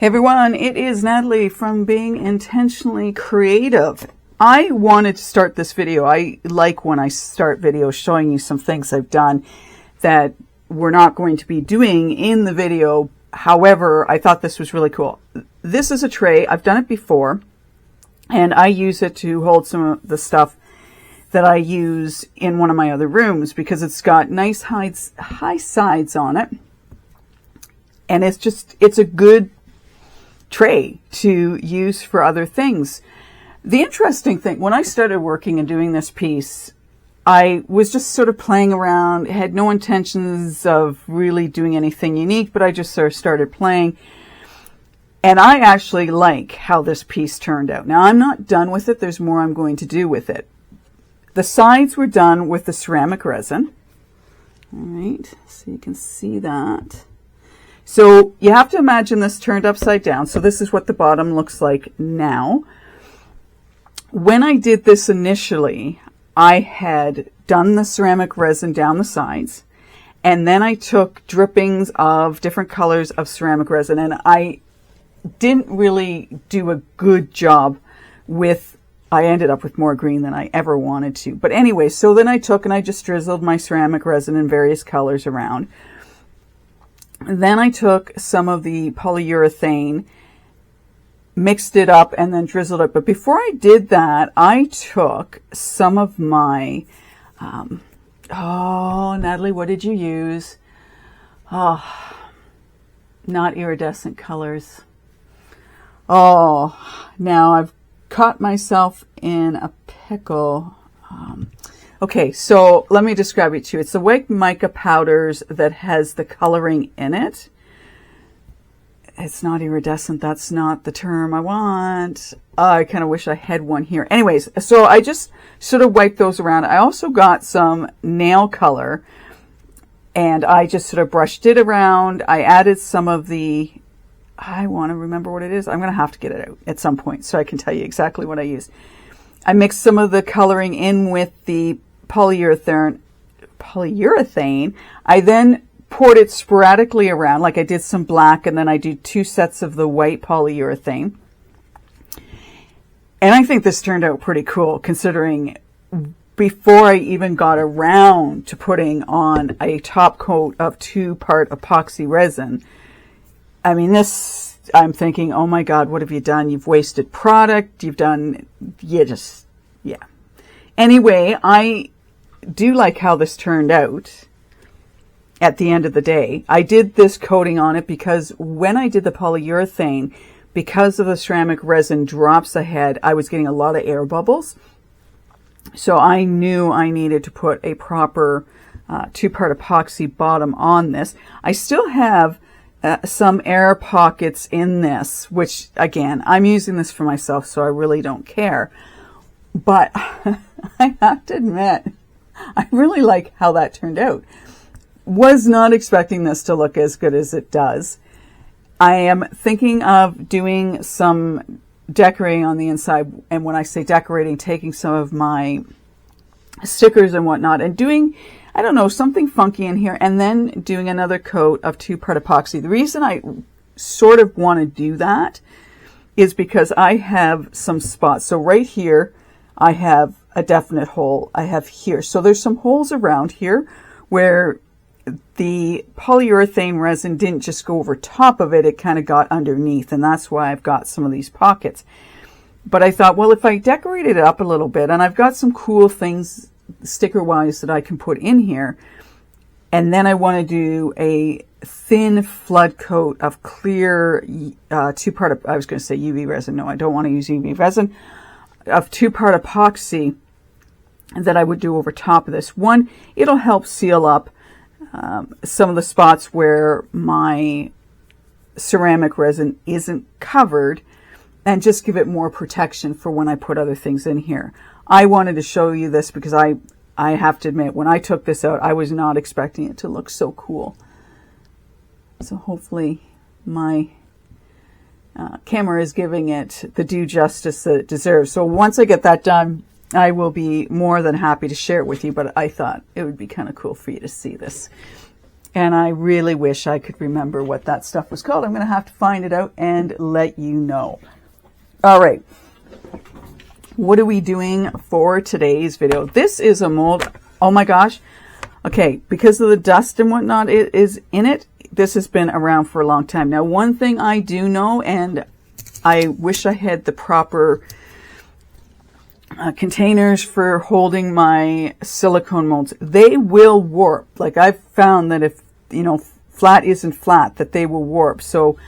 Hey everyone, it is Natalie from Being Intentionally Creative. I wanted to start this video. I like when I start videos showing you some things I've done that we're not going to be doing in the video. However, I thought this was really cool. This is a tray. I've done it before, and I use it to hold some of the stuff that I use in one of my other rooms because it's got nice high sides on it. And it's a good tray to use for other things. The interesting thing, when I started working and doing this piece, I was just sort of playing around, had no intentions of really doing anything unique, but I just sort of started playing. And I actually like how this piece turned out. Now, I'm not done with it. There's more I'm going to do with it. The sides were done with the ceramic resin. All right, so you can see that. So you have to imagine this turned upside down. So this is what the bottom looks like now. When I did this initially, I had done the ceramic resin down the sides, and then I took drippings of different colors of ceramic resin, and I didn't really do a good job with, I ended up with more green than I ever wanted to. But anyway, so then I took and I just drizzled my ceramic resin in various colors around. Then I took some of the polyurethane, mixed it up, and then drizzled it. But before I did that, I took some of my, oh, Natalie, what did you use? Oh, not iridescent colors. Oh, now I've caught myself in a pickle. Okay, so let me describe it to you. It's the white mica powders that has the coloring in it. It's not iridescent. That's not the term I want. I kind of wish I had one here. Anyways, so I just sort of wiped those around. I also got some nail color, and I just sort of brushed it around. I added some of the, I want to remember what it is. I'm going to have to get it out at some point so I can tell you exactly what I used. I mixed some of the coloring in with the polyurethane. I then poured it sporadically around, like I did some black, and then I do 2 sets of the white polyurethane. And I think this turned out pretty cool, considering before I even got around to putting on a top coat of 2-part epoxy resin, I mean, this, I'm thinking, oh my God, what have you done? You've wasted product. You've done, yeah. Anyway, I do like how this turned out at the end of the day. I did this coating on it because when I did the polyurethane, because of the ceramic resin drops ahead, I was getting a lot of air bubbles. So I knew I needed to put a proper 2-part epoxy bottom on this. I still have some air pockets in this, which again, I'm using this for myself, so I really don't care. But I have to admit, I really like how that turned out. Was not expecting this to look as good as it does. I am thinking of doing some decorating on the inside. And when I say decorating, taking some of my stickers and whatnot and doing, I don't know, something funky in here, and then doing another coat of 2-part epoxy. The reason I sort of want to do that is because I have some spots. So right here, I have a definite hole. I have here. So there's some holes around here where the polyurethane resin didn't just go over top of it. It kind of got underneath, and that's why I've got some of these pockets. But I thought, well, if I decorated it up a little bit, and I've got some cool things sticker-wise that I can put in here, and then I want to do a thin flood coat of clear 2-part, I was going to say UV resin. No, I don't want to use UV resin, of 2-part epoxy that I would do over top of this. One, it'll help seal up some of the spots where my ceramic resin isn't covered, and just give it more protection for when I put other things in here. I wanted to show you this because I have to admit, when I took this out, I was not expecting it to look so cool. So hopefully my camera is giving it the due justice that it deserves. So once I get that done, I will be more than happy to share it with you, but I thought it would be kind of cool for you to see this. And I really wish I could remember what that stuff was called. I'm going to have to find it out and let you know. All right. What are we doing for today's video? This is a mold. Oh my gosh. Okay. Because of the dust and whatnot it is in it, this has been around for a long time. Now, one thing I do know, and I wish I had the proper containers for holding my silicone molds. They will warp. Like I've found that if, you know, flat isn't flat, that they will warp. So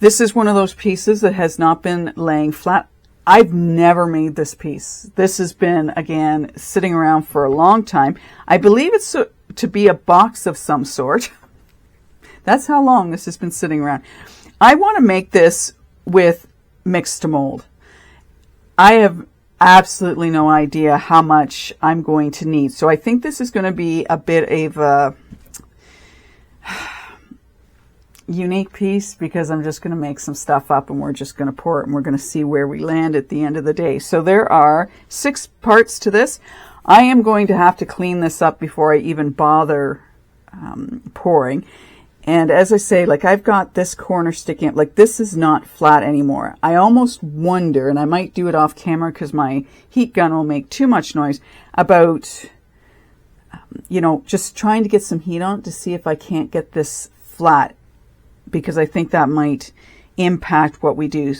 this is one of those pieces that has not been laying flat. I've never made this piece. This has been, again, sitting around for a long time. I believe it's to be a box of some sort. That's how long this has been sitting around. I want to make this with mix to mold. I have absolutely no idea how much I'm going to need. So I think this is going to be a bit of a unique piece because I'm just going to make some stuff up and we're just going to pour it and we're going to see where we land at the end of the day. So there are 6 parts to this. I am going to have to clean this up before I even bother pouring. And as I say, like I've got this corner sticking up, like this is not flat anymore. I almost wonder, and I might do it off camera because my heat gun will make too much noise, about, you know, just trying to get some heat on it to see if I can't get this flat, because I think that might impact what we do.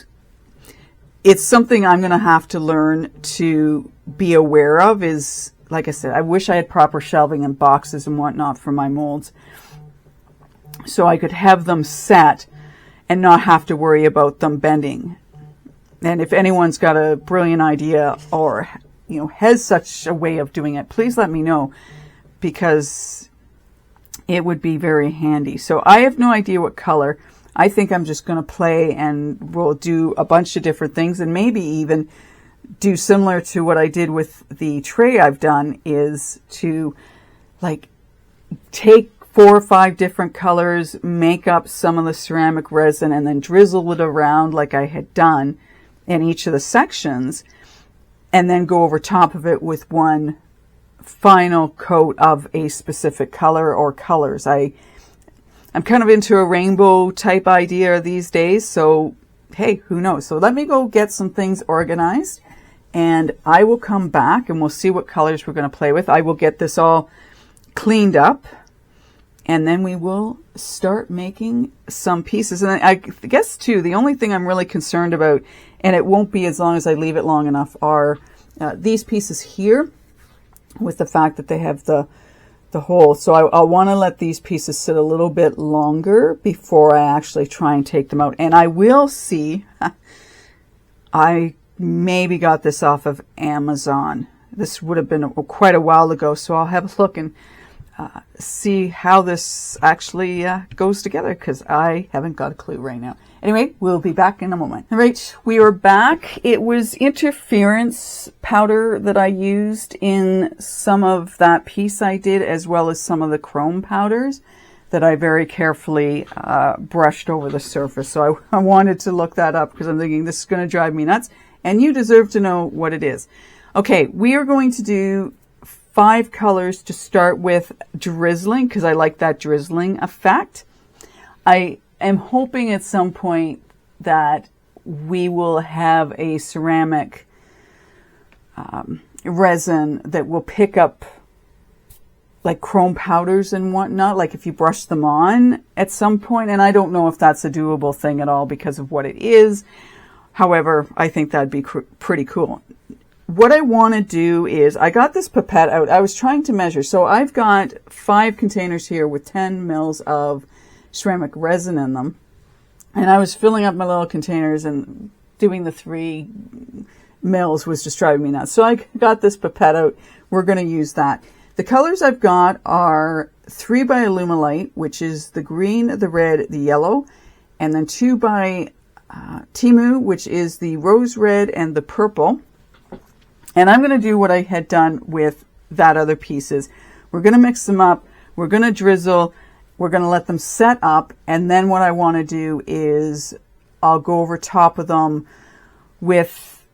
It's something I'm going to have to learn to be aware of is, like I said, I wish I had proper shelving and boxes and whatnot for my molds, so I could have them set and not have to worry about them bending. And if anyone's got a brilliant idea or, you know, has such a way of doing it, please let me know, because it would be very handy. So I have no idea what color. I think I'm just going to play and we'll do a bunch of different things and maybe even do similar to what I did with the tray I've done, is to like take 4 or 5 different colors, make up some of the ceramic resin, and then drizzle it around like I had done in each of the sections, and then go over top of it with one final coat of a specific color or colors. I'm kind of into a rainbow type idea these days, so hey, who knows? So let me go get some things organized, and I will come back and we'll see what colors we're going to play with. I will get this all cleaned up, and then we will start making some pieces. And I guess, too, the only thing I'm really concerned about, and it won't be as long as I leave it long enough, are these pieces here, with the fact that they have the hole. So I want to let these pieces sit a little bit longer before I actually try and take them out. And I will see, I maybe got this off of Amazon. This would have been quite a while ago, so I'll have a look and see how this actually goes together, because I haven't got a clue right now. Anyway, we'll be back in a moment. All right, we are back. It was interference powder that I used in some of that piece I did, as well as some of the chrome powders that I very carefully brushed over the surface. So I wanted to look that up because I'm thinking this is going to drive me nuts, and you deserve to know what it is. Okay, we are going to do 5 colors to start with, drizzling, because I like that drizzling effect. I am hoping at some point that we will have a ceramic resin that will pick up like chrome powders and whatnot, like if you brush them on at some point. And I don't know if that's a doable thing at all because of what it is. However, I think that'd be pretty cool. What I want to do is, I got this pipette out. I was trying to measure. So I've got 5 containers here with 10 mils of ceramic resin in them. And I was filling up my little containers, and doing the 3 mils was just driving me nuts. So I got this pipette out. We're going to use that. The colors I've got are 3 by Alumilite, which is the green, the red, the yellow, and then 2 by Temu, which is the rose red and the purple. And I'm going to do what I had done with that other pieces. We're going to mix them up. We're going to drizzle. We're going to let them set up. And then what I want to do is I'll go over top of them with,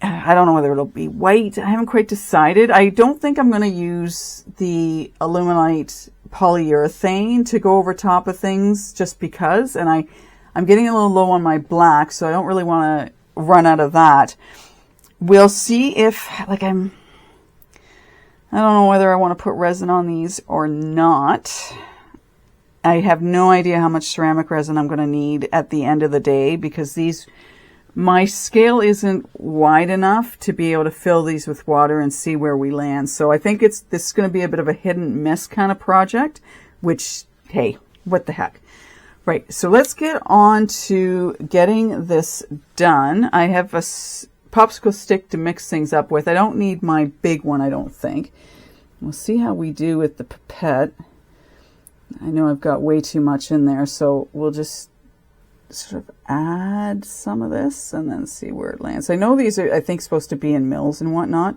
I don't know whether it'll be white. I haven't quite decided. I don't think I'm going to use the Alumilite polyurethane to go over top of things just because, and I'm getting a little low on my black, so I don't really want to run out of that. We'll see if, like, I don't know whether I want to put resin on these or not. I have no idea how much ceramic resin I'm going to need at the end of the day, because my scale isn't wide enough to be able to fill these with water and see where we land. So I think this is going to be a bit of a hit and miss kind of project, which, hey, what the heck. Right, so let's get on to getting this done. I have a popsicle stick to mix things up with. I don't need my big one, I don't think. We'll see how we do with the pipette. I know I've got way too much in there, so we'll just sort of add some of this and then see where it lands. I know these are, I think, supposed to be in mils and whatnot.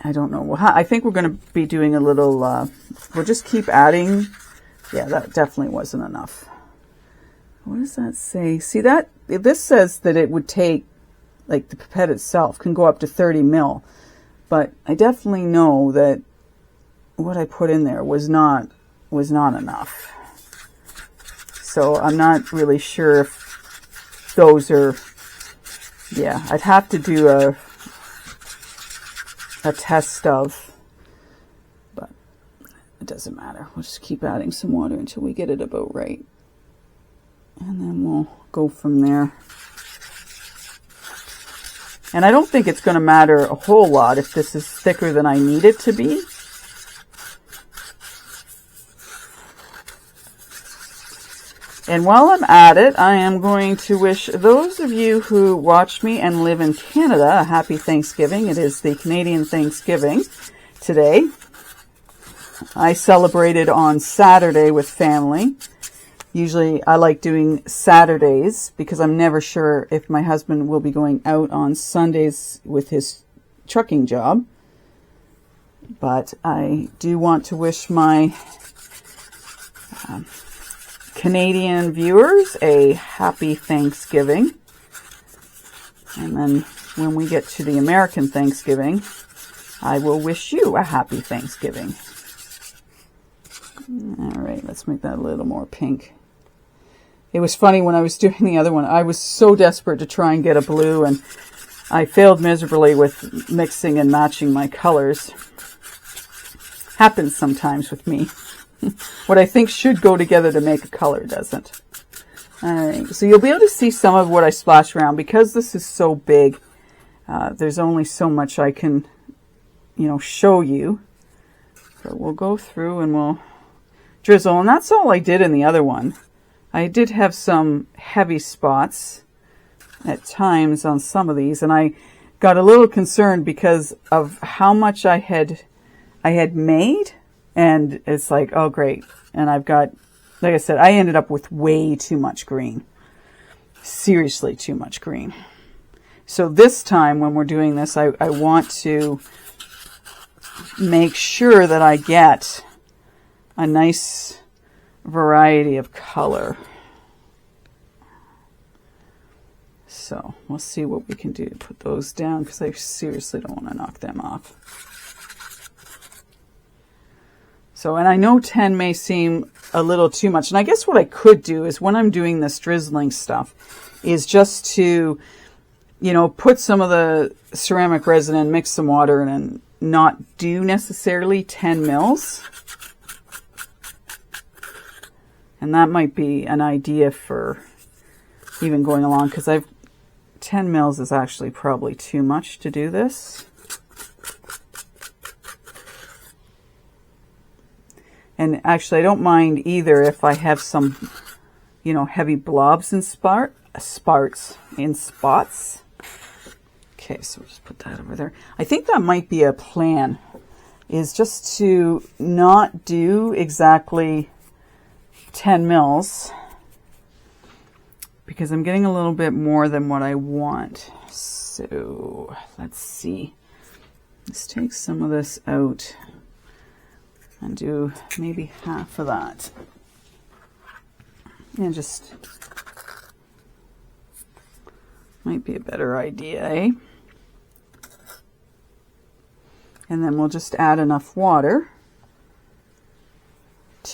I don't know. Well, I think we're going to be doing a little, we'll just keep adding. Yeah, that definitely wasn't enough. What does that say? See that? This says that it would take, like, the pipette itself can go up to 30 mil. But I definitely know that what I put in there was not enough. So I'm not really sure if those are, yeah, I'd have to do a test of, but it doesn't matter. We'll just keep adding some water until we get it about right. And then we'll go from there. And I don't think it's going to matter a whole lot if this is thicker than I need it to be. And while I'm at it, I am going to wish those of you who watch me and live in Canada a happy Thanksgiving. It is the Canadian Thanksgiving today. I celebrated on Saturday with family. Usually I like doing Saturdays because I'm never sure if my husband will be going out on Sundays with his trucking job. But I do want to wish my Canadian viewers a happy Thanksgiving. And then when we get to the American Thanksgiving, I will wish you a happy Thanksgiving. All right, let's make that a little more pink. It was funny when I was doing the other one. I was so desperate to try and get a blue, and I failed miserably with mixing and matching my colors. Happens sometimes with me. What I think should go together to make a color doesn't. All right, so you'll be able to see some of what I splash around. Because this is so big, there's only so much I can, show you. So we'll go through and we'll drizzle. And that's all I did in the other one. I did have some heavy spots at times on some of these, and I got a little concerned because of how much I had made, and it's like, oh great. And I've got, like I said, I ended up with way too much green. Seriously too much green. So this time when we're doing this, I want to make sure that I get a nice variety of color. So we'll see what we can do to put those down, because I seriously don't want to knock them off. So, and I know 10 may seem a little too much, and I guess what I could do is when I'm doing this drizzling stuff is just to, put some of the ceramic resin in, mix some water in, and not do necessarily 10 mils. And that might be an idea for even going along, because 10 mils is actually probably too much to do this. And actually, I don't mind either if I have some, heavy blobs and spots. Okay, so we'll just put that over there. I think that might be a plan, is just to not do exactly 10 mils, because I'm getting a little bit more than what I want. So let's see. Let's take some of this out and do maybe half of that. And just might be a better idea, eh? And then we'll just add enough water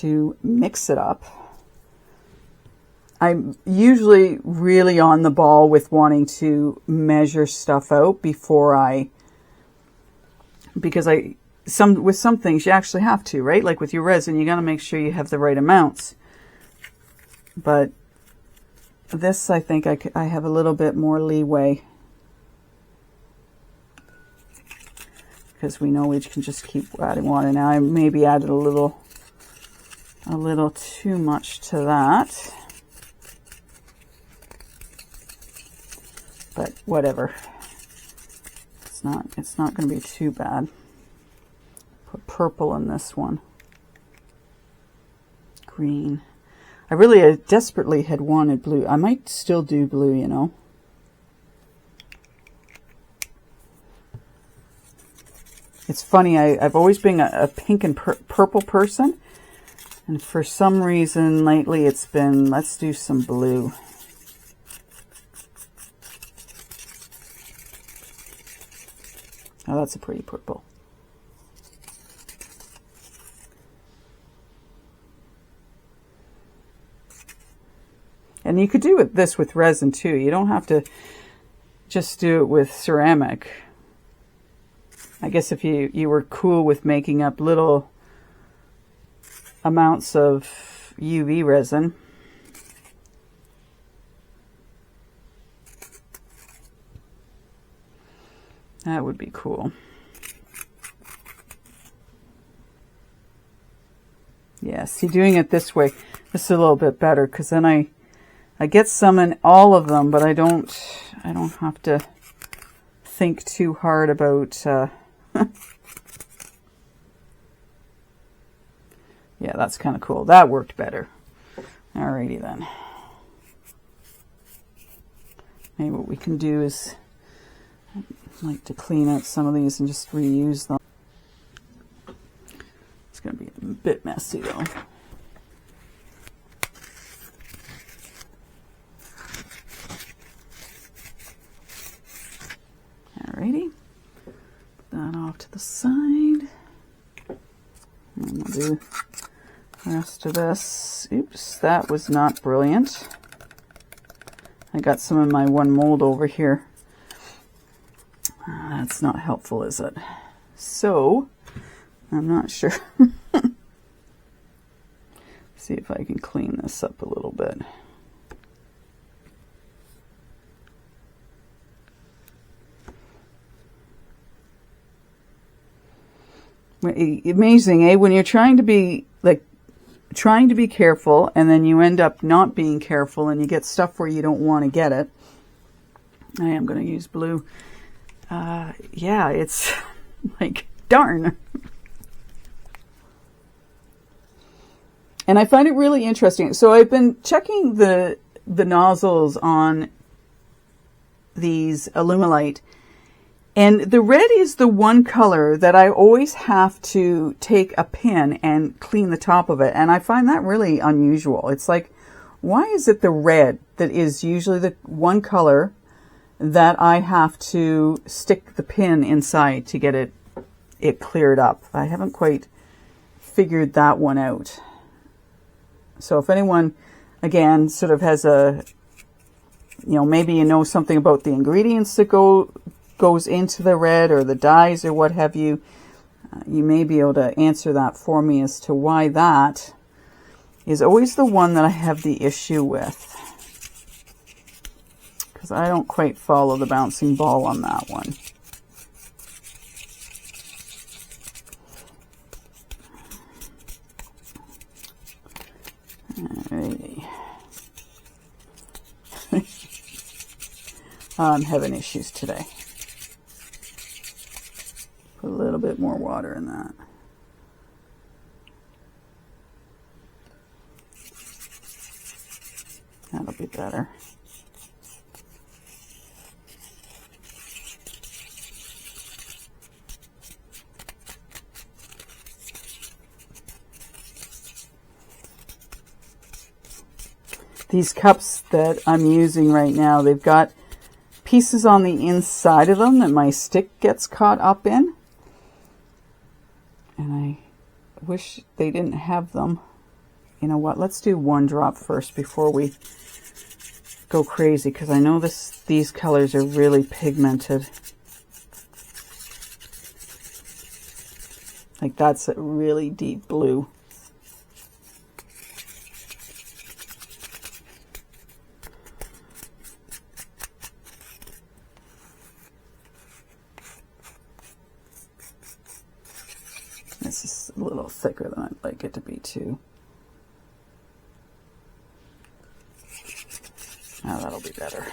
to mix it up. I'm usually really on the ball with wanting to measure stuff out because with some things you actually have to, right? Like with your resin, you got to make sure you have the right amounts. But this, I think I have a little bit more leeway, because we know we can just keep adding water. Now I maybe added a little too much to that. But whatever. It's not going to be too bad. Put purple in this one. Green. I desperately had wanted blue. I might still do blue, you know. It's funny, I've always been a pink and purple person. And for some reason lately it's been, let's do some blue. Oh, that's a pretty purple. And you could do this with resin too. You don't have to just do it with ceramic. I guess if you were cool with making up little amounts of UV resin. That would be cool. Yeah, see, doing it this way, this is a little bit better, because then I get some in all of them, but I don't have to think too hard about yeah, that's kind of cool. That worked better. Alrighty then. Maybe what we can do is, I'd like to clean out some of these and just reuse them. It's going to be a bit messy though. Alrighty. Put that off to the side. And we'll do the rest of this. Oops, that was not brilliant. I got some in my one mold over here. That's not helpful, is it? So, I'm not sure. See if I can clean this up a little bit. Amazing, eh? When you're trying to be careful, and then you end up not being careful, and you get stuff where you don't want to get it. I am going to use blue. Yeah, it's like, darn. And I find it really interesting. So I've been checking the nozzles on these Alumilite, and the red is the one color that I always have to take a pin and clean the top of it. And I find that really unusual. It's like, why is it the red that is usually the one color that I have to stick the pin inside to get it cleared up? I haven't quite figured that one out. So if anyone, again, sort of has maybe you know something about the ingredients that goes into the red, or the dyes, or what have you, you may be able to answer that for me as to why that is always the one that I have the issue with. Because I don't quite follow the bouncing ball on that one. Alrighty. I'm having issues today. Put a little bit more water in that. That'll be better. These cups that I'm using right now, they've got pieces on the inside of them that my stick gets caught up in. And I wish they didn't have them. you know what, let's do 1 drop first before we go crazy, because I know these colors are really pigmented. Like that's a really deep blue. This is a little thicker than I'd like it to be too. Now that'll be better.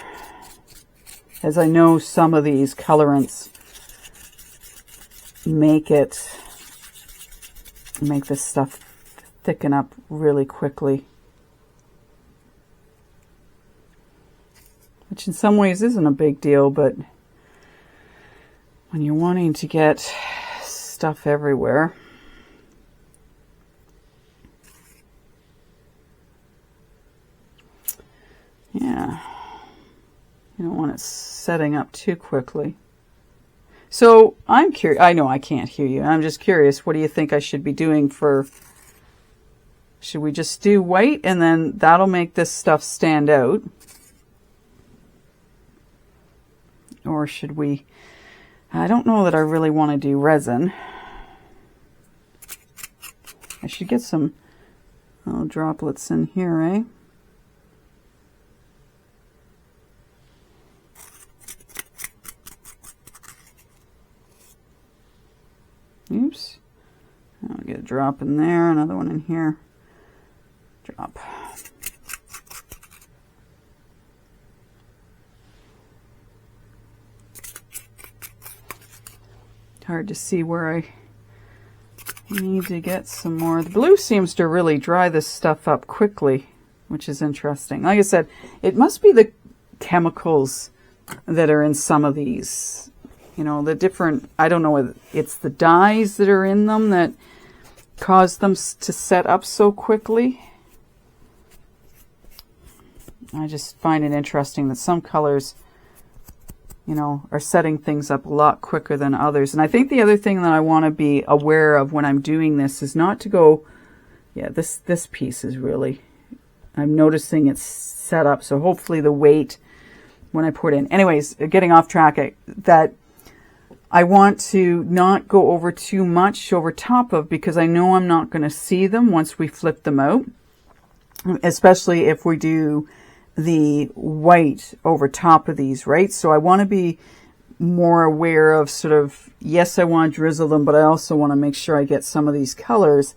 As I know some of these colorants make this stuff thicken up really quickly. Which in some ways isn't a big deal, but when you're wanting to get stuff everywhere, yeah, you don't want it setting up too quickly. So I'm curious. I know I can't hear you. I'm just curious. What do you think I should be doing for? Should we just do white and then that'll make this stuff stand out? Or should we? I don't know that I really want to do resin. I should get some little droplets in here, eh? Oops. I'll get a drop in there, another one in here. Drop. Hard to see where I need to get some more. The blue seems to really dry this stuff up quickly, which is interesting. Like I said, it must be the chemicals that are in some of these. You know, the different, I don't know whether it's the dyes that are in them that cause them to set up so quickly. I just find it interesting that some colors, you know, are setting things up a lot quicker than others. And I think the other thing that I want to be aware of when I'm doing this is not to go, yeah, this piece is really, I'm noticing it's set up. So hopefully the weight when I pour it in. Anyways, getting off track, that I want to not go over too much over top of, because I know I'm not going to see them once we flip them out, especially if we do the white over top of these, right? So I want to be more aware of sort of, yes, I want to drizzle them, but I also want to make sure I get some of these colors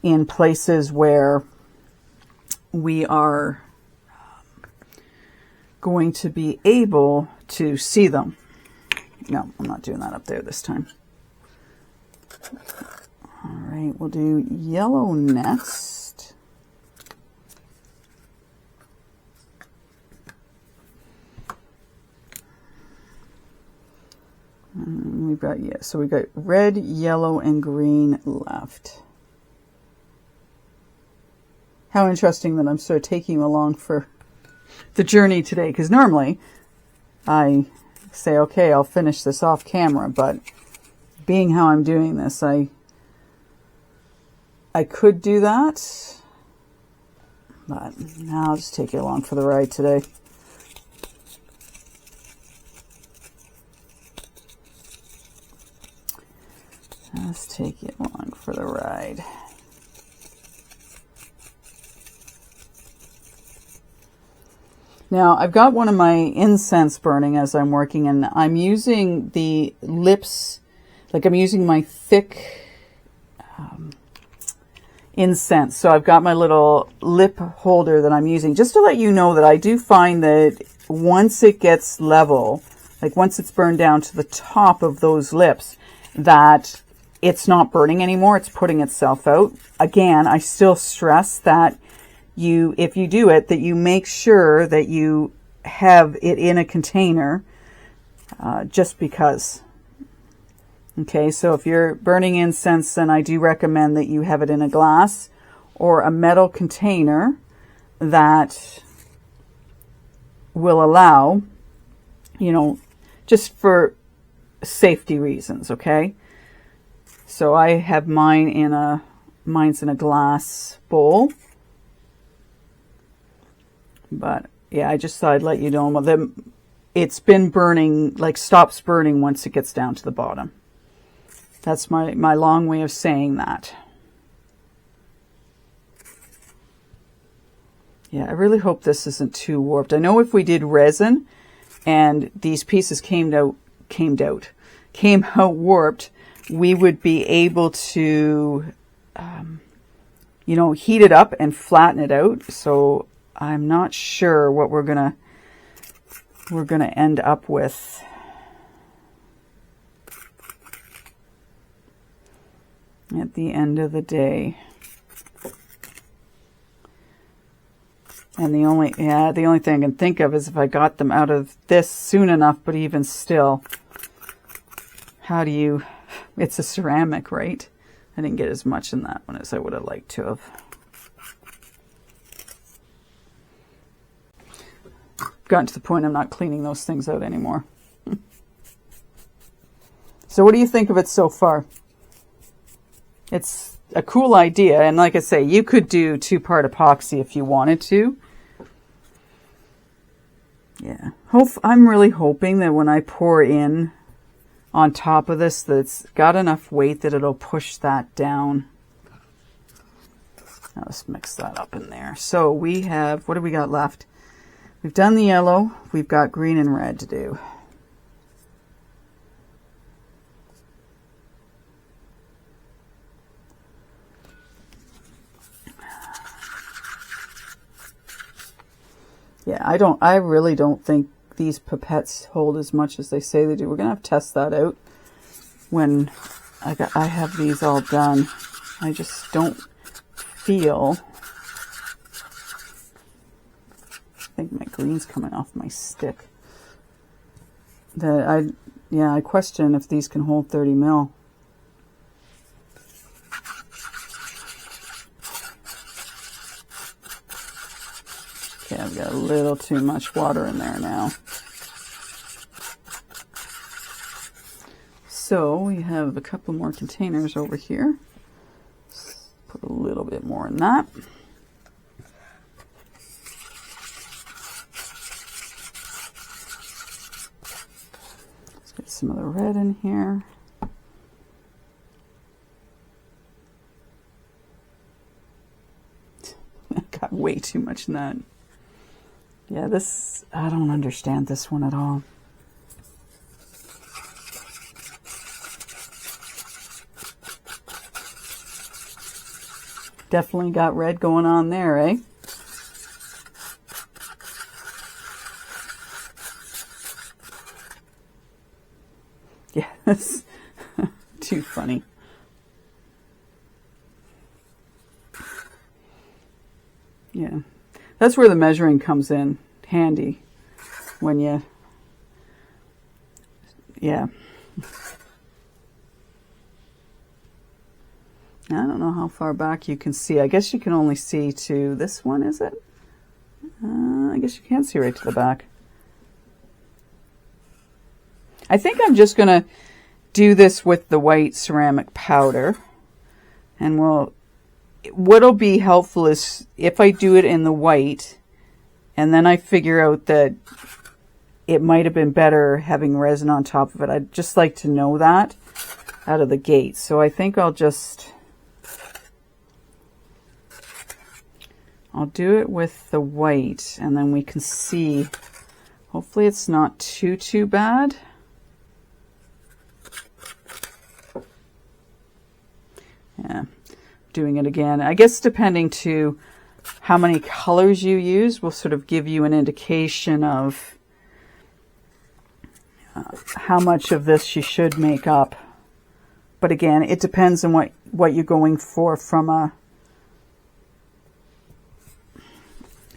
in places where we are going to be able to see them. No, I'm not doing that up there this time. All right, we'll do yellow next. And we've got, yeah, so we've got red, yellow, and green left. How interesting that I'm sort of taking you along for the journey today, because normally I say, okay, I'll finish this off camera, but being how I'm doing this, I could do that, but now I'll just take you along for the ride today. Let's take you along for the ride. Now, I've got one of my incense burning as I'm working, and I'm using the lips, like I'm using my thick incense. So I've got my little lip holder that I'm using, just to let you know that I do find that once it gets level, like once it's burned down to the top of those lips, that it's not burning anymore, it's putting itself out. Again, I still stress that if you do it, that you make sure that you have it in a container, just because. Okay, so if you're burning incense, then I do recommend that you have it in a glass or a metal container that will allow, you know, just for safety reasons, okay? So I have mine's in a glass bowl. But yeah, I just thought I'd let you know that it's been burning, like stops burning once it gets down to the bottom. That's my long way of saying that. Yeah, I really hope this isn't too warped. I know if we did resin and these pieces came out warped, we would be able to, you know, heat it up and flatten it out. So I'm not sure what we're gonna end up with. At the end of the day. And the only thing I can think of is if I got them out of this soon enough, but even still, how do you, it's a ceramic, right? I didn't get as much in that one as I would have liked to have. Gotten to the point I'm not cleaning those things out anymore. So what do you think of it so far? It's a cool idea, and like I say, you could do 2-part epoxy if you wanted to. Yeah, I'm really hoping that when I pour in on top of this, that it's got enough weight that it'll push that down. Now let's mix that up in there. So we have, what do we got left? We've done the yellow, we've got green and red to do. Yeah, I really don't think these pipettes hold as much as they say they do. We're gonna have to test that out when I have these all done. I just don't feel, I think my green's coming off my stick. I question if these can hold 30 mil. Okay, I've got a little too much water in there now. So we have a couple more containers over here. Let's put a little bit more in that. Let's get some of the red in here. I got way too much in that. Yeah, this, I don't understand this one at all. Definitely got red going on there, eh? Yeah, that's too funny. Yeah. That's where the measuring comes in handy when you, yeah. I don't know how far back you can see. I guess you can only see to this one, is it? I guess you can't see right to the back. I think I'm just going to do this with the white ceramic powder. And what'll be helpful is if I do it in the white and then I figure out that it might have been better having resin on top of it. I'd just like to know that out of the gate. So I think I'll do it with the white and then we can see. Hopefully it's not too bad. Yeah. Doing it again. I guess depending to how many colors you use will sort of give you an indication of how much of this you should make up. But again, it depends on what you're going for from a,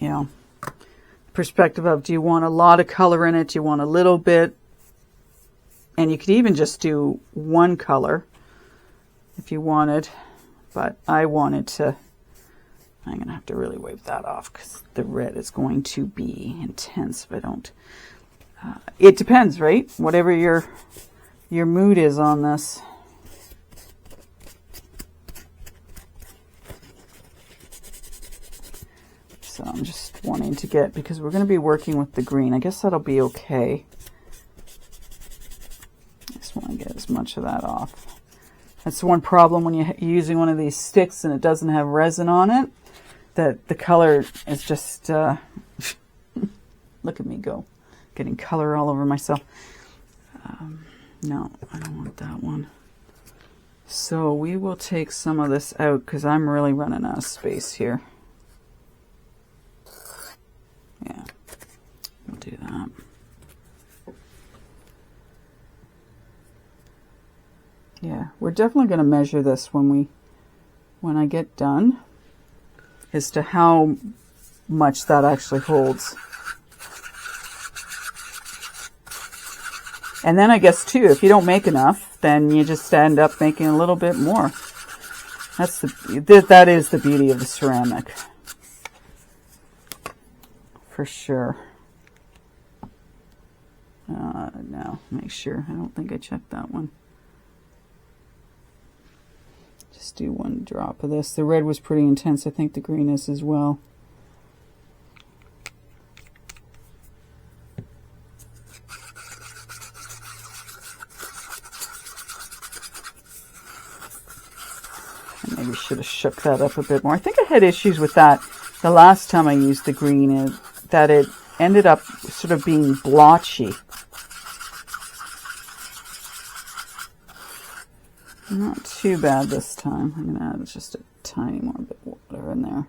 you know, perspective of, do you want a lot of color in it? Do you want a little bit? And you could even just do one color if you wanted. But I wanted to, I'm going to have to really wipe that off because the red is going to be intense if I don't. It depends, right? Whatever your mood is on this. So So I'm just wanting to get, because we're going to be working with the green. I guess that'll be okay. I just want to get as much of that off. That's the one problem when you're using one of these sticks and it doesn't have resin on it, that the color is just, look at me go, getting color all over myself. No, I don't want that one. So we will take some of this out because I'm really running out of space here. Yeah, we'll do that. Yeah, we're definitely going to measure this when I get done, as to how much that actually holds. And then I guess too, if you don't make enough, then you just end up making a little bit more. That is the beauty of the ceramic. For sure. Now, make sure. I don't think I checked that one. Just do one drop of this. The red was pretty intense. I think the green is as well. I maybe should have shook that up a bit more. I think I had issues with that the last time I used the green, that it ended up sort of being blotchy. Not too bad this time. I'm going to add just a tiny more bit of water in there.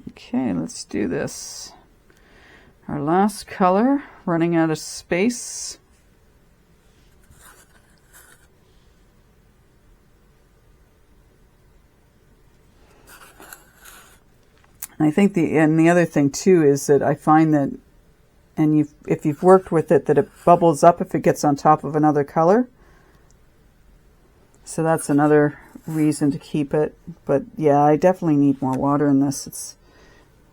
Okay, let's do this. Our last color, running out of space. And I think the other thing too is that I find that, and if you've worked with it, that it bubbles up if it gets on top of another color. So that's another reason to keep it. But yeah, I definitely need more water in this.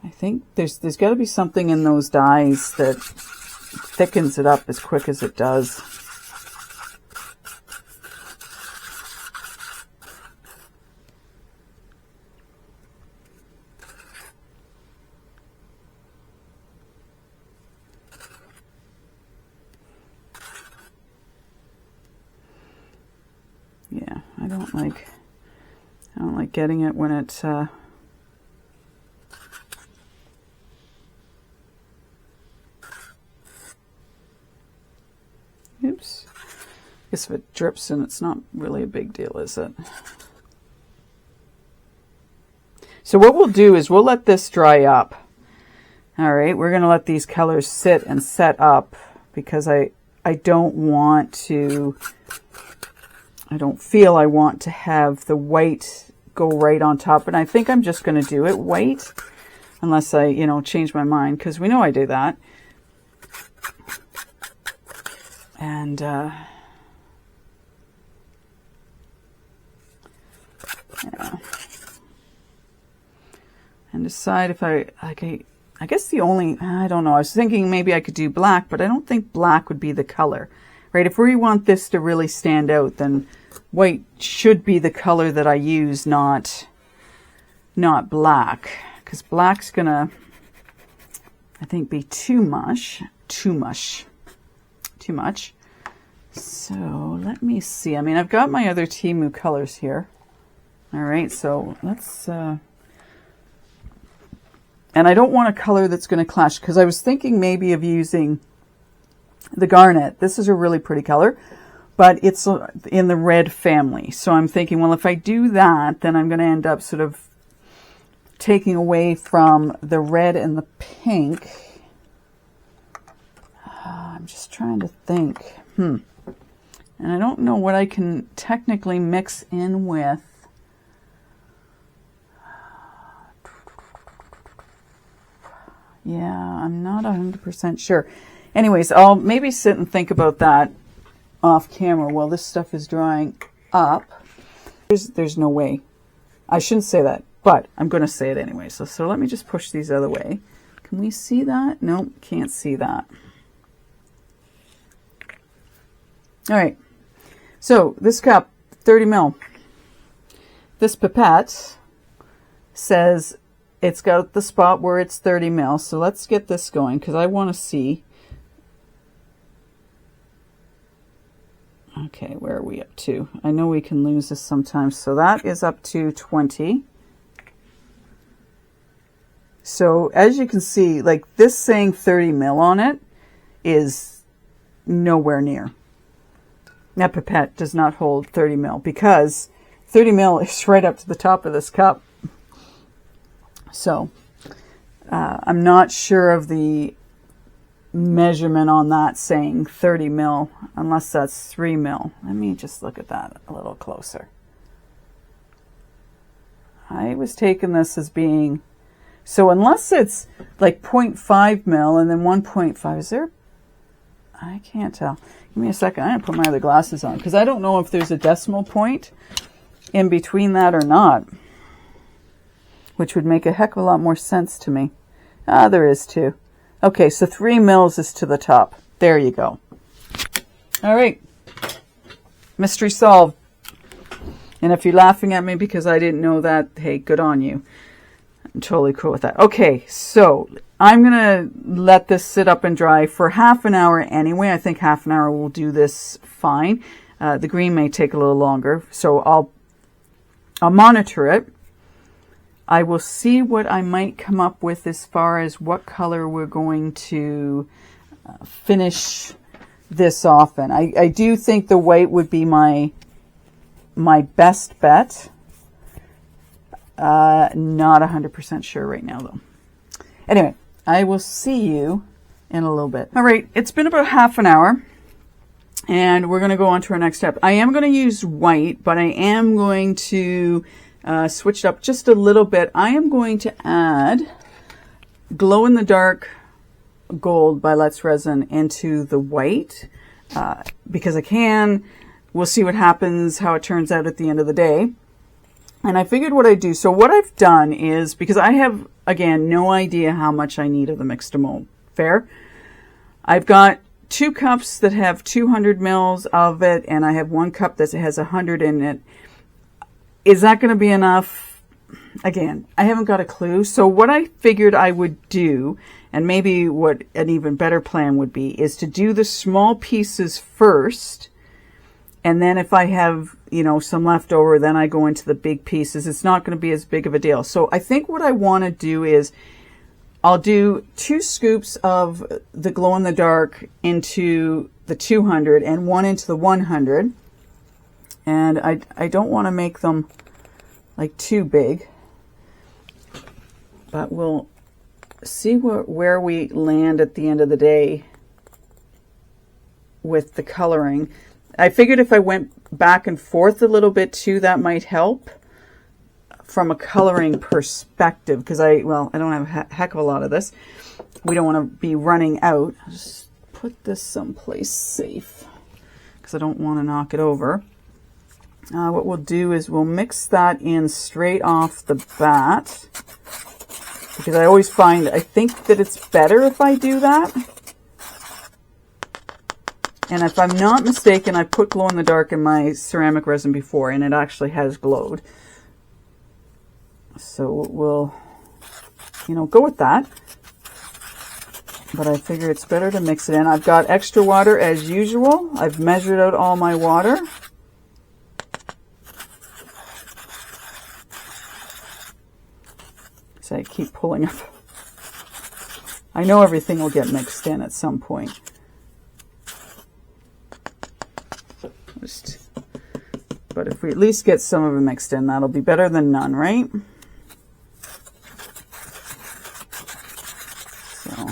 I think there's got to be something in those dyes that thickens it up as quick as it does. Yeah, I don't like getting it when it's oops. I guess if it drips in, it's not really a big deal, is it? So what we'll do is we'll let this dry up. All right, we're going to let these colors sit and set up because I don't want to, I don't feel I want to have the white go right on top. And I think I'm just going to do it white unless I, change my mind, because we know I do that. And yeah. And decide if I guess the only, I don't know, I was thinking maybe I could do black, but I don't think black would be the color, right? If we want this to really stand out, then white should be the color that I use, not black, because black's gonna, I think, be too much. So let me see. I mean, I've got my other Temu colors here. All right, so let's, and I don't want a color that's going to clash, because I was thinking maybe of using the garnet. This is a really pretty color, but it's in the red family. So I'm thinking, well, if I do that, then I'm going to end up sort of taking away from the red and the pink. I'm just trying to think. And I don't know what I can technically mix in with. Yeah, I'm not 100% sure. Anyways, I'll maybe sit and think about that off camera while this stuff is drying up. There's no way. I shouldn't say that, but I'm going to say it anyway. So let me just push these out of the way. Can we see that? Nope, can't see that. All right, so this cup, 30 ml. This pipette says it's got the spot where it's 30 ml. So let's get this going because I want to see. Okay, where are we up to? I know we can lose this sometimes. So that is up to 20. So as you can see, like this saying 30 ml on it is nowhere near. That pipette does not hold 30 ml because 30 ml is right up to the top of this cup. So I'm not sure of the measurement on that saying 30 ml unless that's 3 ml. Let me just look at that a little closer. I was taking this as being, so unless it's like 0.5 ml and then 1.5, is there? I can't tell. Give me a second. I'm going to put my other glasses on because I don't know if there's a decimal point in between that or not, which would make a heck of a lot more sense to me. Ah, there is too. Okay, so 3 mils is to the top. There you go. All right. Mystery solved. And if you're laughing at me because I didn't know that, hey, good on you. I'm totally cool with that. Okay, so I'm going to let this sit up and dry for half an hour anyway. I think half an hour will do this fine. The green may take a little longer, so I'll monitor it. I will see what I might come up with as far as what color we're going to finish this off in. I do think the white would be my best bet. Not 100% sure right now though. Anyway, I will see you in a little bit. All right, it's been about half an hour and we're going to go on to our next step. I am going to use white, but I am going to switch it up just a little bit. I am going to add glow in the dark gold by Let's Resin into the white because I can. We'll see what happens, how it turns out at the end of the day. And I figured what I'd do. So what I've done is, because I have, again, no idea how much I need of the mix to mold. Fair? I've got 2 cups that have 200 mils of it, and I have 1 cup that has 100 in it. Is that going to be enough? Again, I haven't got a clue. So what I figured I would do, and maybe what an even better plan would be, is to do the small pieces first. And then if I have, you know, some left over, then I go into the big pieces. It's not going to be as big of a deal. So I think what I want to do is I'll do 2 scoops of the glow in the dark into the 200 and 1 into the 100. And I don't want to make them like too big, but we'll see where we land at the end of the day with the coloring. I figured if I went back and forth a little bit too, that might help from a coloring perspective, because I don't have a heck of a lot of this. We don't want to be running out. I'll just put this someplace safe because I don't want to knock it over. What we'll do is we'll mix that in straight off the bat, because I always find, I think that it's better if I do that. And if I'm not mistaken, I put glow in the dark in my ceramic resin before, and it actually has glowed. So we'll, go with that. But I figure it's better to mix it in. I've got extra water as usual. I've measured out all my water. So I keep pulling up. I know everything will get mixed in at some point. But if we at least get some of it mixed in, that'll be better than none, right? So,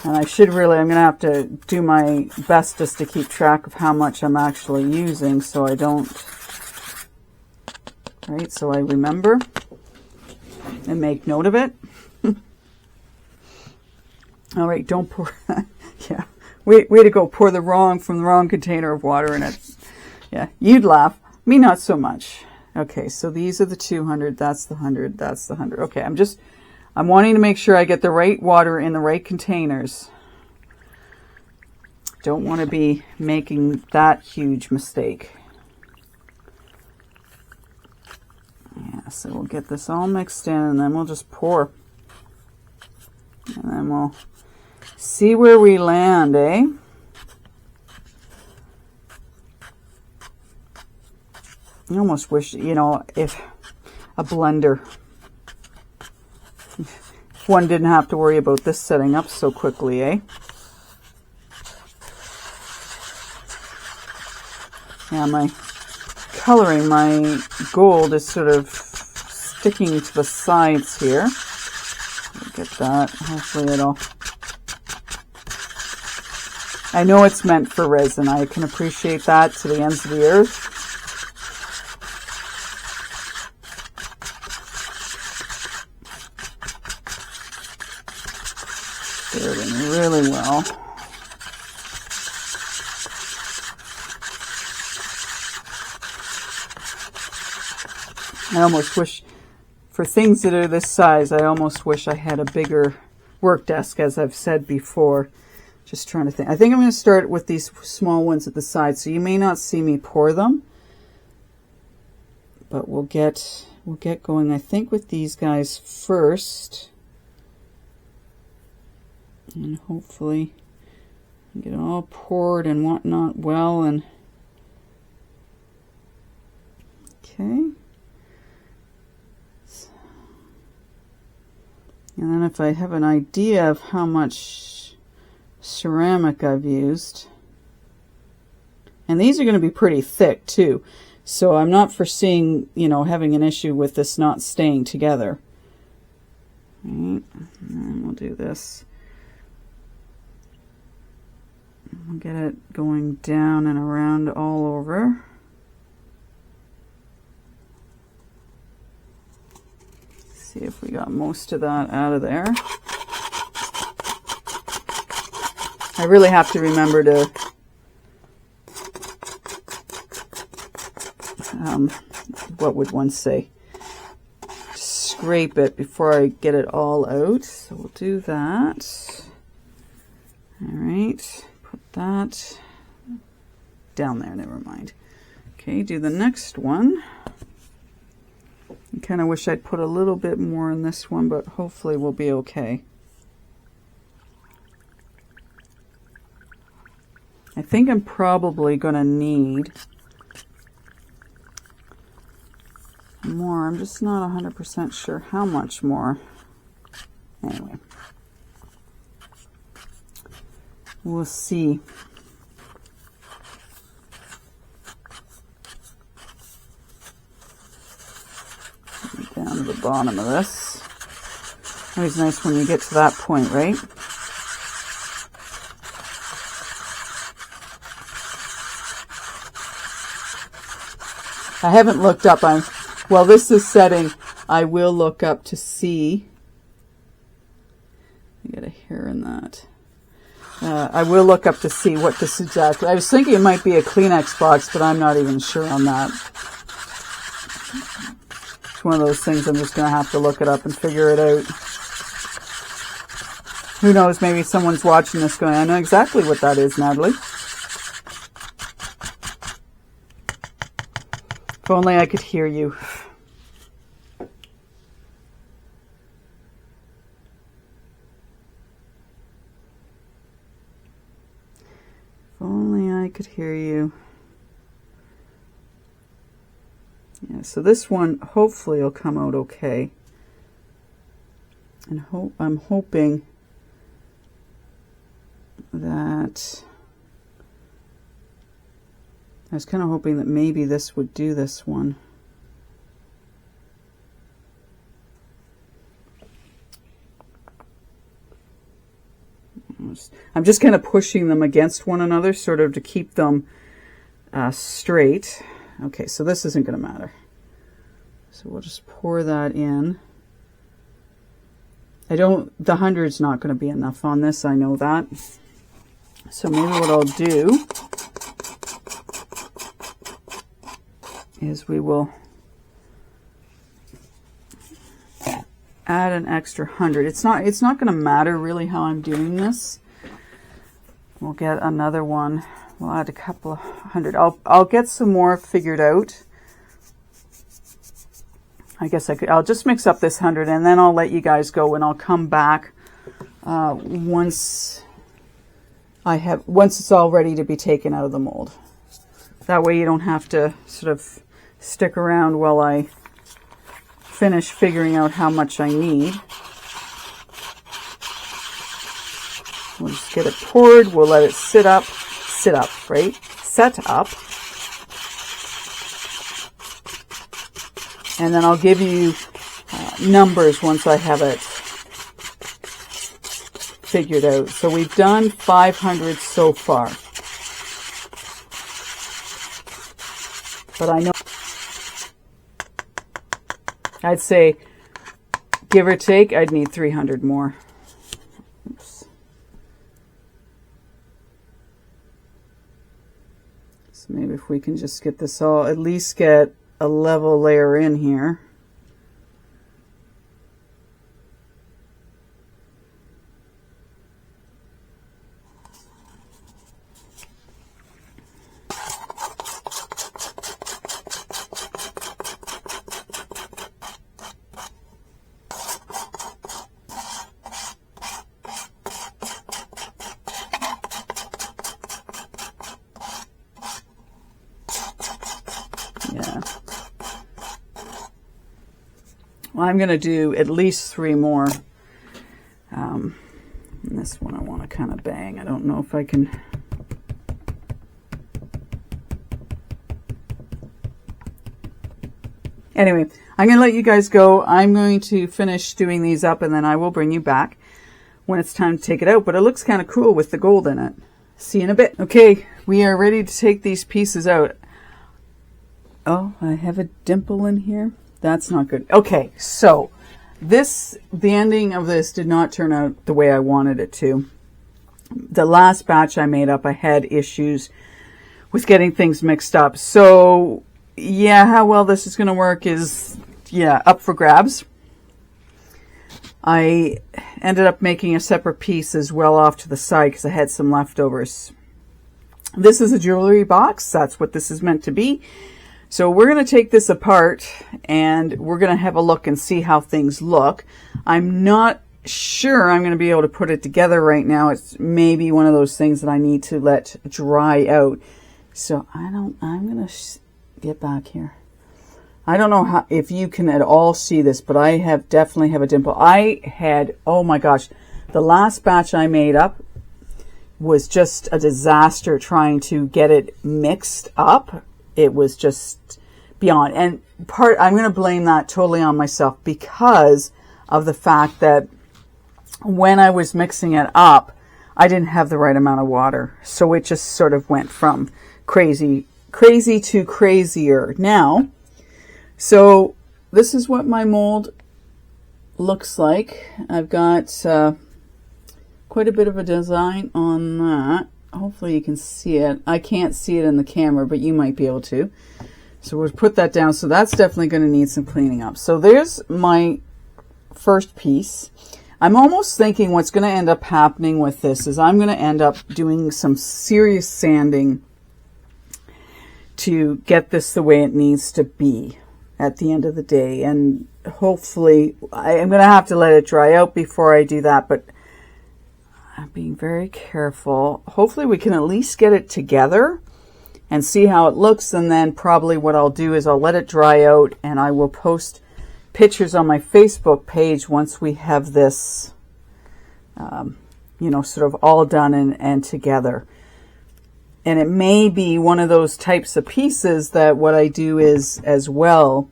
and I should really, I'm going to have to do my best just to keep track of how much I'm actually using so I don't, right? So I remember and make note of it. All right, don't pour, yeah. Way to go, pour from the wrong container of water in it. Yeah, you'd laugh. Me, not so much. Okay, so these are the 200, that's the 100, that's the 100. Okay, I'm wanting to make sure I get the right water in the right containers. Don't want to be making that huge mistake. Yeah, so we'll get this all mixed in and then we'll just pour. And then we'll see where we land, eh? I almost wish, you know, if a blender, if one didn't have to worry about this setting up so quickly, eh? Yeah, my coloring, my gold is sort of sticking to the sides here. Get that. Hopefully it'll... I know it's meant for resin. I can appreciate that to the ends of the earth. Stir it in really well. I almost wish, for things that are this size, I almost wish I had a bigger work desk, as I've said before. Just trying to think. I think I'm going to start with these small ones at the side, so you may not see me pour them. But we'll get going, I think, with these guys first. And hopefully get it all poured and whatnot well. And okay. And then if I have an idea of how much ceramic I've used, and these are going to be pretty thick too, so I'm not foreseeing, you know, having an issue with this not staying together. Right. And we'll do this. We'll get it going down and around all over. See if we got most of that out of there. I really have to remember to what would one say? Scrape it before I get it all out. So we'll do that. All right, put that down there, never mind. Okay, do the next one. I kind of wish I'd put a little bit more in this one, but hopefully we'll be okay. I think I'm probably going to need more. I'm just not 100% sure how much more. Anyway, we'll see. Down to the bottom of this. Always nice when you get to that point, right? I haven't looked up. While this is setting, I will look up to see. I got a hair in that. I will look up to see what this exactly. I was thinking it might be a Kleenex box, but I'm not even sure on that. It's one of those things I'm just going to have to look it up and figure it out. Who knows, maybe someone's watching this going, I know exactly what that is, Natalie. If only I could hear you. If only I could hear you. Yeah, so this one hopefully will come out okay. And I'm hoping that I was kind of hoping that maybe this would do this one. I'm just kind of pushing them against one another, sort of to keep them straight. Okay, so this isn't going to matter. So we'll just pour that in. The 100's not going to be enough on this, I know that. So maybe what I'll do is we will add an extra 100. It's not going to matter really how I'm doing this. We'll get another one. We'll add a couple of 100. I'll get some more figured out. I guess I'll just mix up this 100 and then I'll let you guys go, and I'll come back once it's all ready to be taken out of the mold. That way you don't have to sort of stick around while I finish figuring out how much I need. We'll just get it poured. We'll let it sit up, right? Set up. And then I'll give you numbers once I have it figured out. So we've done 500 so far. But I know, I'd say, give or take, I'd need 300 more. Oops. So maybe if we can just get this all, at least get a level layer in here. Yeah. Well, I'm going to do at least 3 more. And this one I want to kind of bang. I don't know if I can. Anyway, I'm going to let you guys go. I'm going to finish doing these up and then I will bring you back when it's time to take it out. But it looks kind of cool with the gold in it. See you in a bit. Okay, we are ready to take these pieces out. Oh, I have a dimple in here. That's not good. Okay, so the ending of this did not turn out the way I wanted it to. The last batch I made up, I had issues with getting things mixed up. So yeah, how well this is going to work is, yeah, up for grabs. I ended up making a separate piece as well off to the side because I had some leftovers. This is a jewelry box. That's what this is meant to be. So we're going to take this apart and we're going to have a look and see how things look. I'm not sure I'm going to be able to put it together right now. It's maybe one of those things that I need to let dry out. So I'm going to get back here. I don't know if you can at all see this, but I definitely have a dimple. Oh my gosh, the last batch I made up was just a disaster trying to get it mixed up. It was just beyond. And I'm going to blame that totally on myself because of the fact that when I was mixing it up, I didn't have the right amount of water. So it just sort of went from crazy to crazier. Now, so this is what my mold looks like. I've got quite a bit of a design on that. Hopefully you can see it. I can't see it in the camera, but you might be able to. So we'll put that down. So that's definitely going to need some cleaning up. So there's my first piece. I'm almost thinking what's going to end up happening with this is I'm going to end up doing some serious sanding to get this the way it needs to be at the end of the day. And hopefully I'm going to have to let it dry out before I do that, but I'm being very careful. Hopefully we can at least get it together and see how it looks. And then probably what I'll do is I'll let it dry out and I will post pictures on my Facebook page once we have this, you know, sort of all done and together. And it may be one of those types of pieces that what I do is as well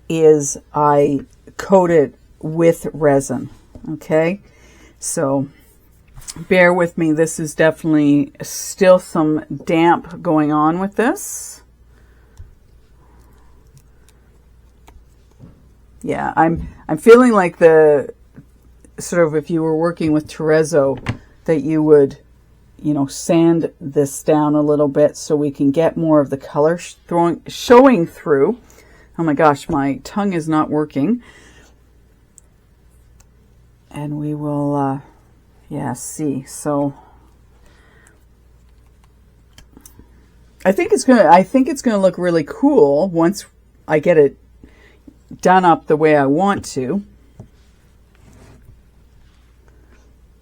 is I coat it with resin. Okay, so bear with me. This is definitely still some damp going on with this. Yeah, I'm feeling like the sort of, if you were working with terrazzo, that you would, you know, sand this down a little bit so we can get more of the color showing through. Oh my gosh, my tongue is not working. and we will, yeah, see. So I think it's gonna look really cool once I get it done up the way I want to.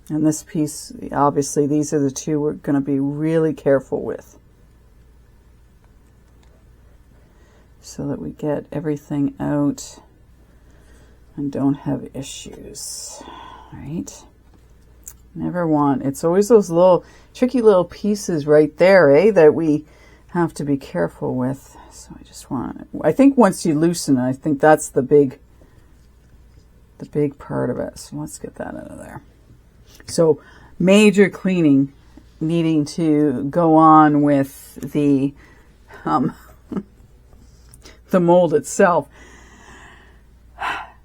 And this piece, obviously, these are the two we're going to be really careful with, so that we get everything out and don't have issues, right? Never want, it's always those little tricky little pieces right there, that we have to be careful with. So I just want, I think once you loosen it, I think that's the big part of it. So let's get that out of there. So major cleaning needing to go on with the mold itself.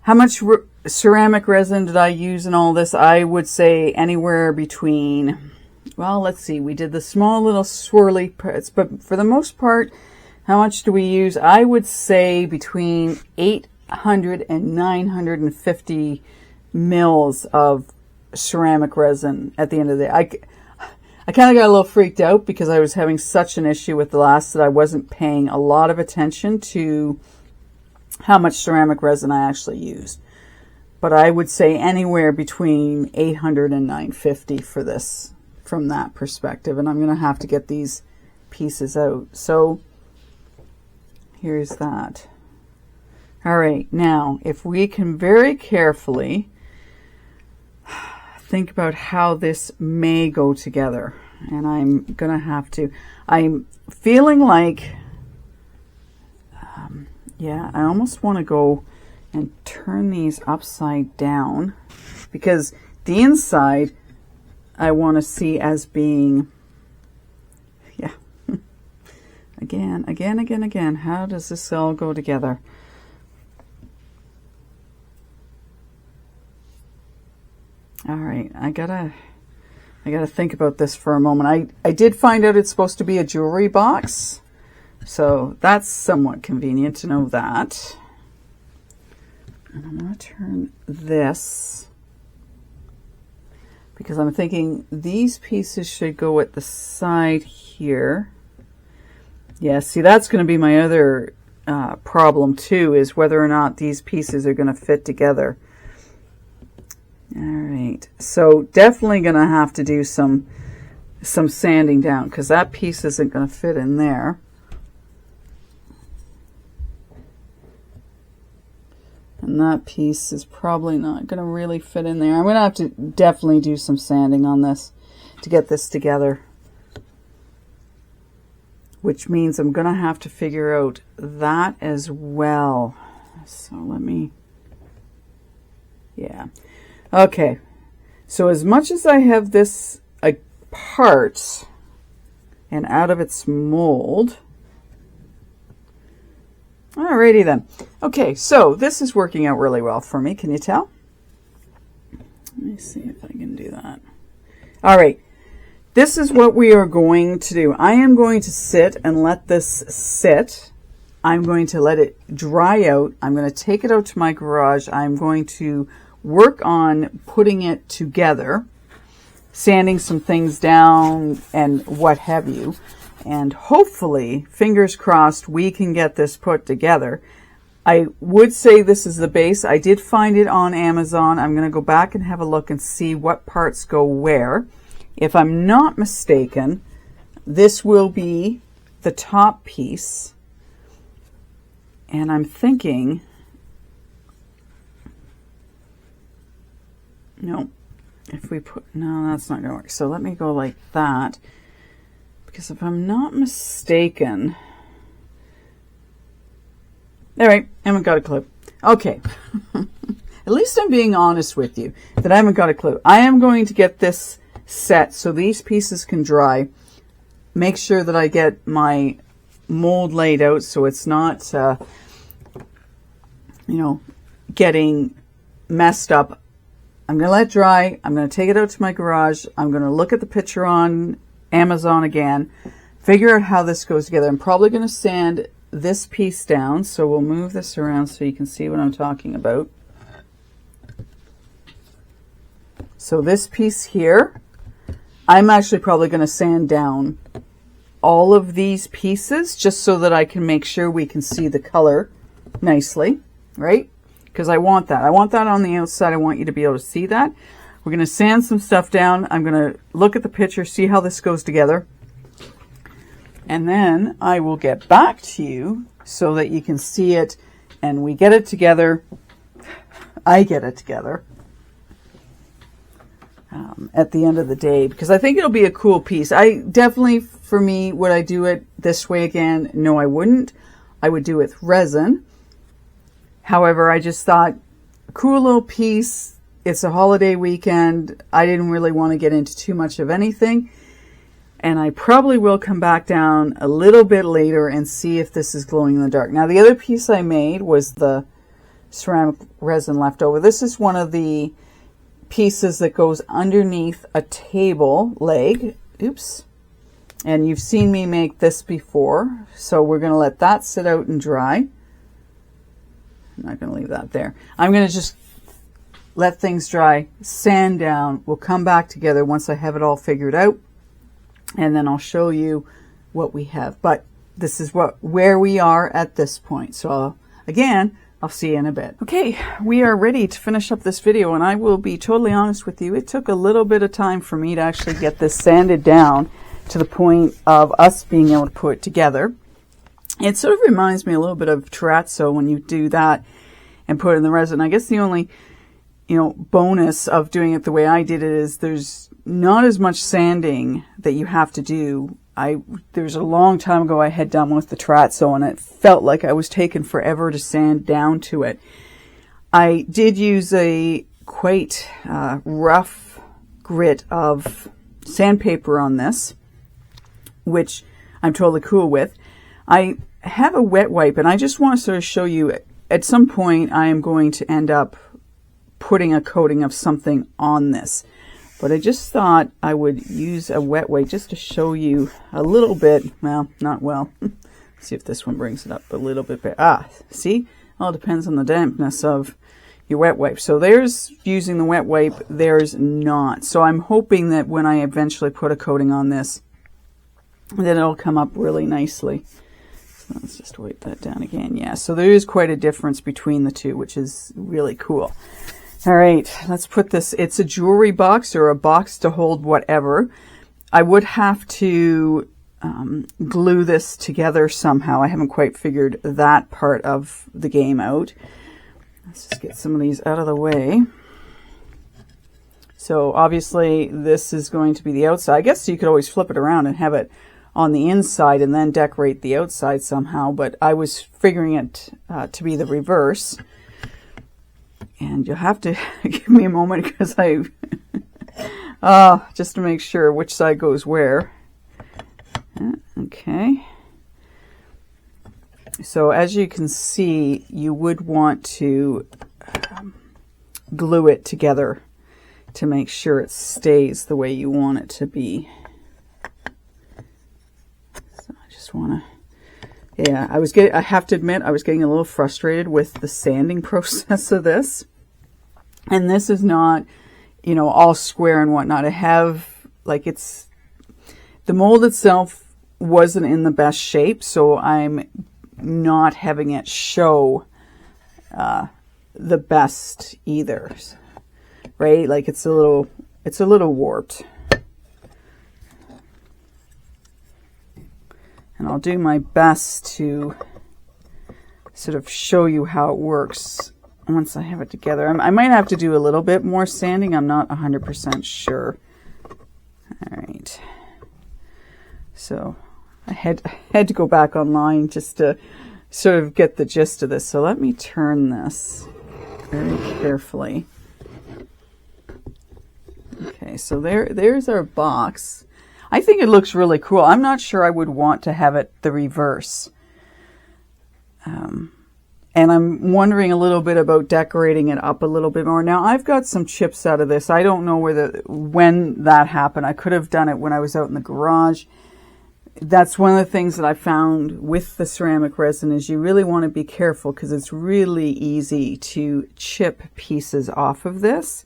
How much ceramic resin did I use in all this? I would say anywhere between, well, let's see, we did the small little swirly parts, but for the most part, how much do we use? I would say between 800 and 950 mils of ceramic resin at the end of the day. I kind of got a little freaked out because I was having such an issue with the last that I wasn't paying a lot of attention to how much ceramic resin I actually used. But I would say anywhere between 800 and 950 for this, from that perspective. And I'm going to have to get these pieces out. So here's that. All right, now if we can very carefully think about how this may go together, and I'm gonna have to, I'm feeling like, yeah, I almost want to go and turn these upside down, because the inside I want to see as being, yeah, again, how does this all go together? All right, I gotta think about this for a moment. I did find out it's supposed to be a jewelry box, so that's somewhat convenient to know that. And I'm gonna turn this, because I'm thinking these pieces should go at the side here. Yeah, see, that's gonna be my other problem too, is whether or not these pieces are gonna fit together. All right, so definitely going to have to do some sanding down, because that piece isn't going to fit in there. And that piece is probably not going to really fit in there. I'm going to have to definitely do some sanding on this to get this together, which means I'm going to have to figure out that as well. So let me, yeah. Okay, so as much as I have this apart and out of its mold, alrighty then. Okay, so this is working out really well for me. Can you tell? Let me see if I can do that. All right, this is what we are going to do. I am going to sit and let this sit. I'm going to let it dry out. I'm going to take it out to my garage. I'm going to work on putting it together, sanding some things down and what have you, and hopefully, fingers crossed, we can get this put together. I would say this is the base. I did find it on Amazon. I'm going to go back and have a look and see what parts go where. If I'm not mistaken, this will be the top piece, and I'm thinking, no, if we put, no, that's not going to work. So let me go like that, because if I'm not mistaken, all right, I haven't got a clue. Okay, at least I'm being honest with you that I haven't got a clue. I am going to get this set so these pieces can dry. Make sure that I get my mold laid out so it's not, you know, getting messed up. I'm going to let it dry. I'm going to take it out to my garage. I'm going to look at the picture on Amazon again, figure out how this goes together. I'm probably going to sand this piece down. So we'll move this around so you can see what I'm talking about. So this piece here, I'm actually probably going to sand down all of these pieces just so that I can make sure we can see the color nicely, right? Because I want that. I want that on the outside. I want you to be able to see that. We're going to sand some stuff down. I'm going to look at the picture, see how this goes together. And then I will get back to you so that you can see it and we get it together. I get it together at the end of the day, because I think it'll be a cool piece. I definitely, for me, would I do it this way again? No, I wouldn't. I would do it with resin. However, I just thought, cool little piece. It's a holiday weekend. I didn't really want to get into too much of anything. And I probably will come back down a little bit later and see if this is glowing in the dark. Now, the other piece I made was the ceramic resin leftover. This is one of the pieces that goes underneath a table leg. Oops. And you've seen me make this before. So we're going to let that sit out and dry. I'm not going to leave that there. I'm going to just let things dry, sand down. We'll come back together once I have it all figured out. And then I'll show you what we have. But this is where we are at this point. So again, I'll see you in a bit. Okay, we are ready to finish up this video, and I will be totally honest with you. It took a little bit of time for me to actually get this sanded down to the point of us being able to put it together. It sort of reminds me a little bit of terrazzo when you do that and put it in the resin. I guess the only, bonus of doing it the way I did it is there's not as much sanding that you have to do. There's a long time ago I had done with the terrazzo, and it felt like I was taking forever to sand down to it. I did use a quite rough grit of sandpaper on this, which I'm totally cool with. I have a wet wipe, and I just want to sort of show you, at some point I am going to end up putting a coating of something on this. But I just thought I would use a wet wipe just to show you a little bit. Well, not well. See if this one brings it up a little bit better. See? All depends on the dampness of your wet wipe. So there's using the wet wipe, there's not. So I'm hoping that when I eventually put a coating on this, that it'll come up really nicely. So let's just wipe that down again. Yeah, so there is quite a difference between the two, which is really cool. All right, let's put this, it's a jewelry box or a box to hold whatever. I would have to glue this together somehow. I haven't quite figured that part of the game out. Let's just get some of these out of the way. So obviously this is going to be the outside. I guess you could always flip it around and have it on the inside and then decorate the outside somehow, but I was figuring it to be the reverse. And you'll have to give me a moment because just to make sure which side goes where. Okay. So as you can see, you would want to glue it together to make sure it stays the way you want it to be. So I just want to, yeah, I have to admit, I was getting a little frustrated with the sanding process of this. And this is not, all square and whatnot. I have, the mold itself wasn't in the best shape, so I'm not having it show the best either, right? Like it's a little warped. And I'll do my best to sort of show you how it works once I have it together. I might have to do a little bit more sanding. I'm not 100% sure. All right. So I had to go back online just to sort of get the gist of this. So let me turn this very carefully. Okay, so there's our box. I think it looks really cool. I'm not sure I would want to have it the reverse. And I'm wondering a little bit about decorating it up a little bit more. Now, I've got some chips out of this. I don't know when that happened. I could have done it when I was out in the garage. That's one of the things that I found with the ceramic resin is you really want to be careful because it's really easy to chip pieces off of this.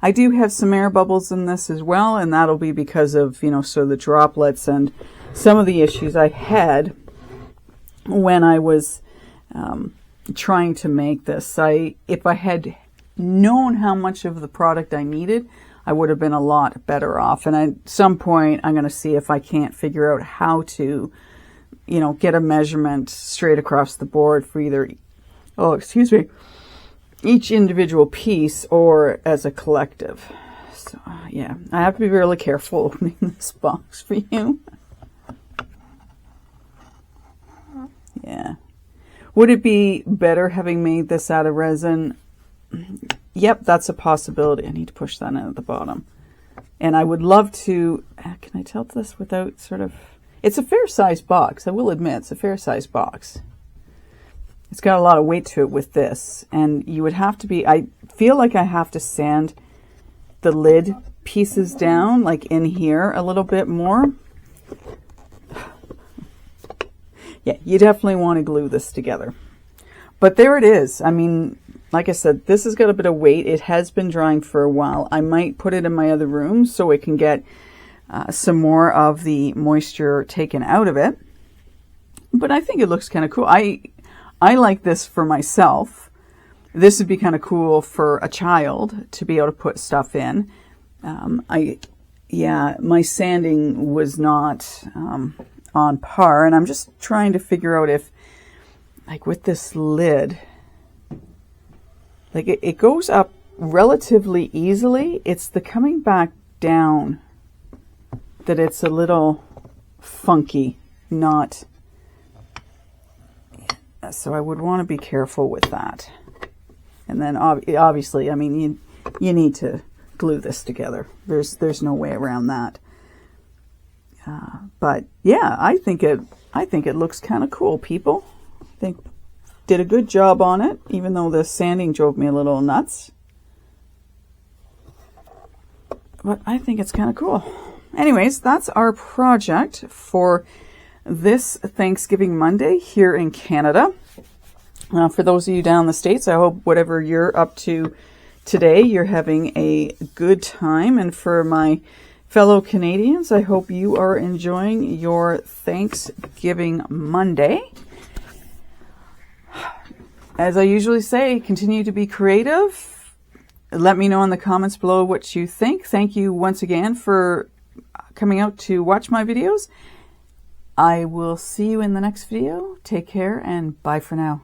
I do have some air bubbles in this as well, and that'll be because of, you know, so the droplets and some of the issues I had when I was trying to make this. If I had known how much of the product I needed, I would have been a lot better off. And at some point, I'm going to see if I can't figure out how to, you know, get a measurement straight across the board for either, oh, excuse me, each individual piece or as a collective. So, yeah, I have to be really careful opening this box for you. Yeah. Would it be better having made this out of resin? Yep, that's a possibility. I need to push that in at the bottom. And I would love to, can I tilt this without sort of, it's a fair size box. I will admit it's a fair size box. It's got a lot of weight to it with this. And you would have to be, I feel like I have to sand the lid pieces down, like in here a little bit more. Yeah, you definitely want to glue this together. But there it is. I mean, like I said, this has got a bit of weight. It has been drying for a while. I might put it in my other room so it can get some more of the moisture taken out of it. But I think it looks kind of cool. I like this for myself. This would be kind of cool for a child to be able to put stuff in. Yeah, my sanding was not on par, and I'm just trying to figure out if, like with this lid, like it goes up relatively easily. It's the coming back down that it's a little funky, not, so I would want to be careful with that. And then obviously, I mean, you need to glue this together. There's no way around that. But yeah, I think it looks kind of cool, people. I think did a good job on it, even though the sanding drove me a little nuts. But I think it's kind of cool. Anyways, that's our project for this Thanksgiving Monday here in Canada. For those of you down in the States, I hope whatever you're up to today, you're having a good time. And for my fellow Canadians, I hope you are enjoying your Thanksgiving Monday. As I usually say, continue to be creative. Let me know in the comments below what you think. Thank you once again for coming out to watch my videos. I will see you in the next video. Take care and bye for now.